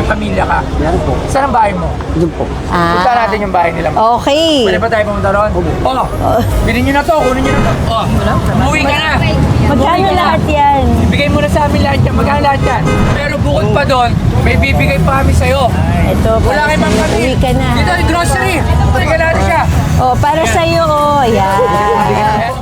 May pamilya ka? Meron po. Saan ang bahay mo? Doon po. Punta natin yung bahay nila. Okay. Pwede ba tayo pumunta ron? Oh, bilhin nyo na to, kunin nyo na to. Oh, umuwi ka na. Magkano lahat yan? Ibigay mo na sa amin lahat yan. Magkano lahat yan? Pero bukod pa doon, may bibigay pa kami sa'yo. Ito, Wala para kay Ma'am sa'yo. Camille. Uwi ka na. Dito yung grocery. Bigyan natin siya. Oh, para sa'yo, oh. Yan.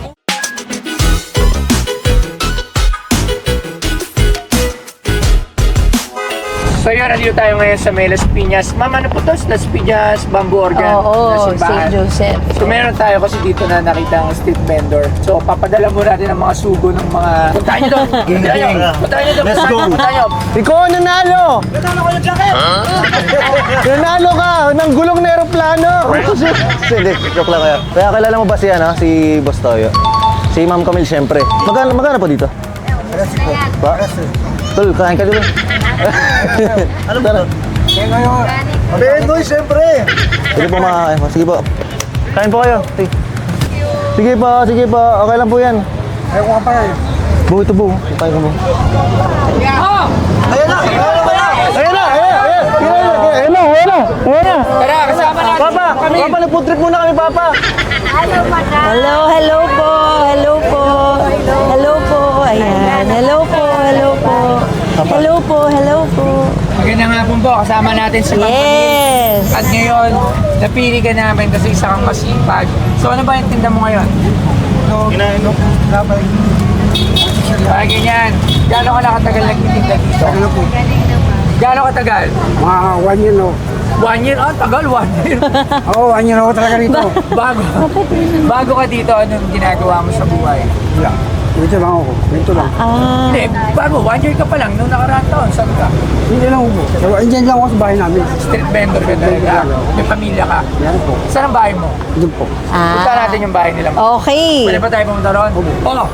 So yun, nandito tayo ngayon sa may Las Piñas. Ma'am, ano po to? Las Piñas Bamboo Organ. Oo, na simbahan. St. Joseph. So meron tayo kasi dito na nakita ang street vendor. So papadala mo natin ang mga sugo ng mga... Puntahan nyo doon! Puntahan nyo! Puntahan nyo doon! Let's go. Puntahan nyo! Ikaw, nanalo! Nanalo ka ng gulong na aeroplano! Hindi, joke lang kaya. Kaya kilala mo ba si, si Boss Toyo? Si Ma'am Camille, syempre. Magkano po dito? Ba? Tol, kain ka dito. Ano ba? Kaya ngayon, Penoy, syempre! Sige po mga... Sige po. Kain po kayo. Sige po, sige po. Okay lang po yan. Ayaw ko ka pa eh. Bu, ito bu. Kain ka bu. Oh! Ayan na! Ayan na! Ayan na! Ayan na! Tara, kasama natin! Papa! Papa, nag-food trip muna kami, Papa! Hello, hello po. Hello po. Hello po. Ayan. Hello po. Hello po. Hello po. Hello po. Magandang hapon po, kasama natin si Ma'am Camille. Yes. At ngayon, napili ka namin kasi isa kang masipag. So ano ba yung tinda mo ngayon? Parang ganyan. Gano'n ka nakatagal nagtitinda dito? Ano po? Gano'n katagal? Mga 1 year no. 1 year? Ah, tagal, 1 year. Oo, 1 year ako talaga rito. Bago ka dito, anong ginagawa mo sa buhay? Wala. Dito lang ako. Dito lang. Ah. Hindi, bago, 1 year ka pa lang. Nung nakaraan taon, saan ka? Hindi lang ako. Pero andyan lang ako sa bahay namin. Street vendor ka talaga. May pamilya ka. Meron po. Saan ang bahay mo? Doon po. Punta Ah. natin yung bahay nila. Okay. Pwede ba tayo pumunta ron? Oh,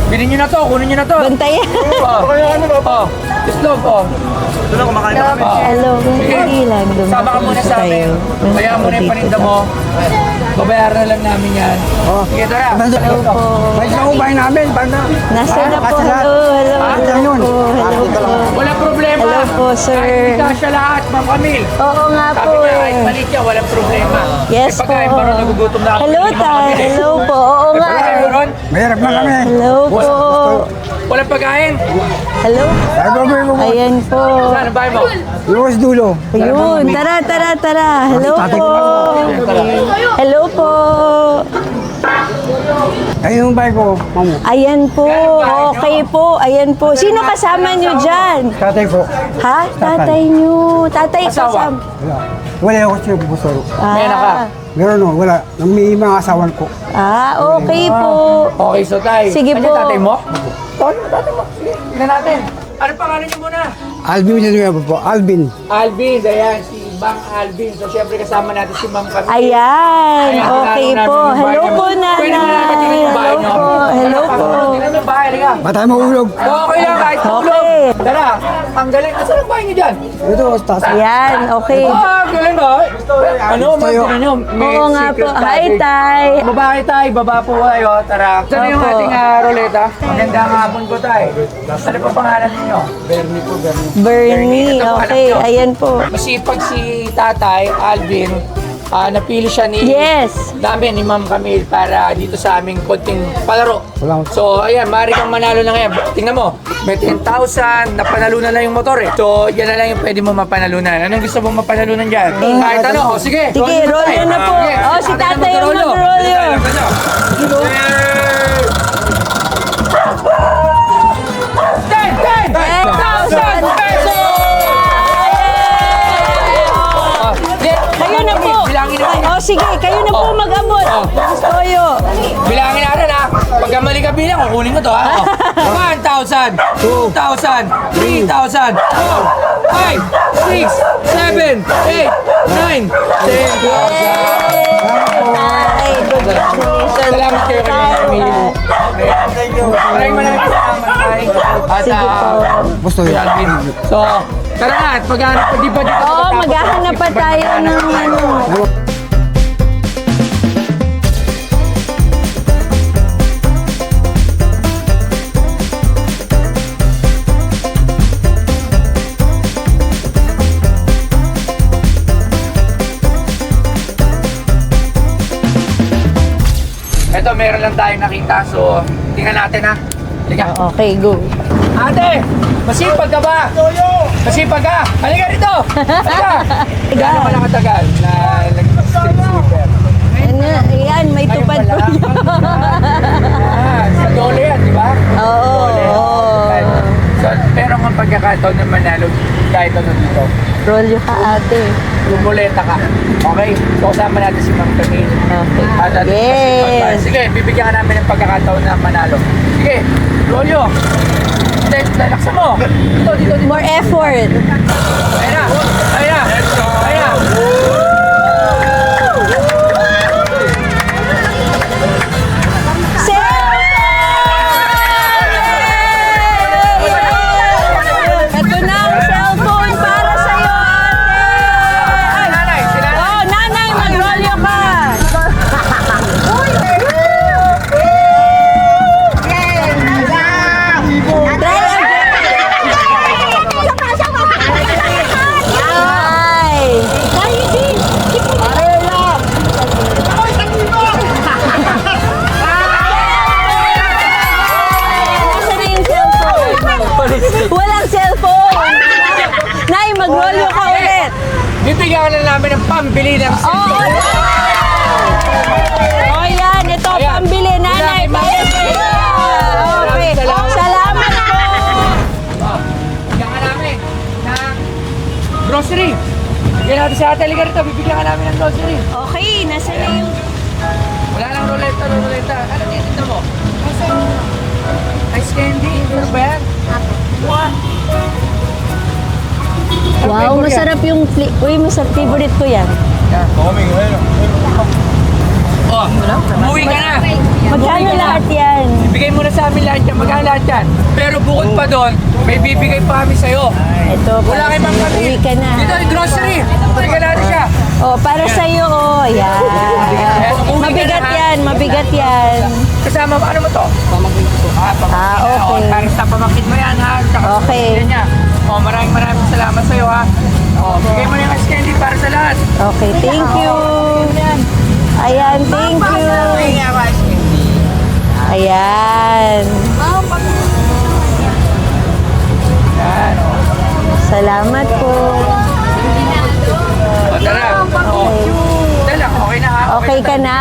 bilhin nyo na to, kunin nyo na to. Bantayan. Oh, islog, oh. Hello. Hindi lang. Sama ka muna sa amin. Kaya mo na yung paninda mo. Babayaran na lang namin yan. Sige, tara. Hello po. May isa ako bahay namin. Banda. Nasaan na po? Kasalat. Hello. Hello. Ah, Hello yun. po. Hello po. Wala problema. Hello po, sir. Kahit hindi kasya lahat, Ma'am Camille. Oo nga Sabi po niya, kahit eh. maliit yan, walang problema. Yes May pagkain po. pa rin, nagugutom na ako. Hello, Hindi mo tay. makabili. Hello po. Oo May nga pagkain mo eh. ron? Mahirap na kami. Hello po. Walang pagkain? Hello. Ay, gagawin mo. Ayan po. Saan ang bahay mo? Iwas dulo. Ayun. Tara, tara, tara. Hello po. Hello po. Ayun yung bahay ko, mamu. Ayan po. Okay po. Ayan po. Sino kasama nyo dyan? Tatay ko. Ha? Tatay nyo. Tatay Asawa? kasama. Wala. Wala ako siya bubusoro. May anak ka? Meron no, wala. Nang may mga asawan ko. Okay po. Okay, so tay. Sige Ano po. yung tatay mo? Ano yung tatay mo? Sige, tingnan natin. Ano pangalan niyo muna? Alvin yung po. Alvin. Alvin, ayan, si Bang Alvin. So, syempre kasama natin si Ma'am Camille. Ayan. Ayan, Okay tinanong po. namin yung Hello bahay po, namin. Pwede mo naman nanay. tingnan yung bahay Hello niyo. po. Hello po. Tingnan mo yung bahay, halika. Ba't tayo mahulog? Okay lang, kahit tulog. Okay. Tara, ang galing. Asan ang bahay niyo dyan? Ito, taas. Ayan. Okay. Ah, galing ba? Ano, tingnan niyo. May Oo nga po. secret Hi, passage. tay. Babae tayo, baba po kayo. Tara. Saan yung Opo. ating ruleta? Magandang hapon po tayo. Ano pa pangalan ninyo? Bernie. Okay. Ayan po. Masipag si tatay, Alvin. Napili siya ni Yes. namin, ni Ma'am Camille para dito sa aming konting palaro. Salamat. So, ayan, maaari kang manalo na ngayon. Tingnan mo, may 10,000, napanalunan na yung motor eh. So, yan na lang yung pwede mo mapanalunan. Anong gusto mong mapanalunan dyan? Kahit ano, o sige. Sige, roll tayo. yun na po. Sige, Oh, si tatay yung mag-roll yun. Ten! 10,000 pesos! Kayo na po. Bilangin natin. Oh, sige. Kayo na po mag-abot. Toyo. Bilangin natin ha. Pagka mali ka bilang, kukunin ko to ha. 1,000, 2,000, 3,000, 4, 5, 6, 7, 8, 9, 10,000. Ay, congratulations. Salamat kayo kay Camille. Maraming salamat tay. At Sige po. Gusto Kuya yun. Alvin. So, tara na. At paghanap, di ba dito? Oo, maghahanap pa tayo ng ano. ito, meron lang tayong nakita. So, tingnan natin ha. Halika. Okay, go. Ate, masipag ka ba? Masipag ka? Halika rito! Halika! Gano'n ka lang katagal na nag-street sweeper? Ayan, may Ngayon tupad pa po lang? yun. Sa dole yan, di ba? Oo. Dole. So, meron kang pagkakataon na manalo kahit ano dito. Rolyo ka, ate. Lumuleta ka. Okay? So, kasama natin si Ma'am Camille. Okay. At ating Yes. Sige, bibigyan ka namin ng pagkakataon na manalo. Sige, Rolyo. Laksa mo. Dito, dito, dito. More effort. Ayun na. Ayun na. Ayun na. Ito na ang cellphone para sa'yo, ate. Nanay, sila. Oh, nanay, mag-rolyo ka. Try again. Nasaan na yung cellphone? Walang cellphone. Nay, mag-rolyo ka ulit. Bibigyan ka na namin ng pambili ng Oh, oh, yan. Ito, Ayan. pambili. Nanay, para sa'yo. Okay. Salamat po. Bibigyan ka namin ng grocery. Bigyan natin sa ate. Halika rito. Bibigyan ka namin ng grocery. Okay, nasa na yung... Wala lang ruleta, ruleta. Ano titito mo? Ice candy. Ano ba yan? What? Wow, masarap yung... Uy, masarap. Favorite ko yan. Oh, umuwi ka na. Magkano lahat yan? Bigay mo na sa amin lahat yan. Magkano lahat yan? Pero bukod pa doon, may bibigay pa kami sa'yo. Ito, Wala para kay Ma'am sa'yo. Camille. Uwi ka na. Dito yung grocery. Bigyan natin siya. Oh, para sa'yo, oh. Yan. Mabigat yan, mabigat yan. Kasama mo, ano mo to? Pamangkin ko to. Pamangkin. Ah, okay. Oh, parang sa pamangkin mo yan, ha? Tsaka sa Okay. pamangkin niya. Oh, maraming salamat sa'yo, ha? Oh, bigay mo na yung ice candy para sa lahat. Okay, thank you. Ayan, thank you. Ayan. Yan, oh. Salamat po. O, tara. Oh. Okay. Dala, okay na, ha? Okay ka na?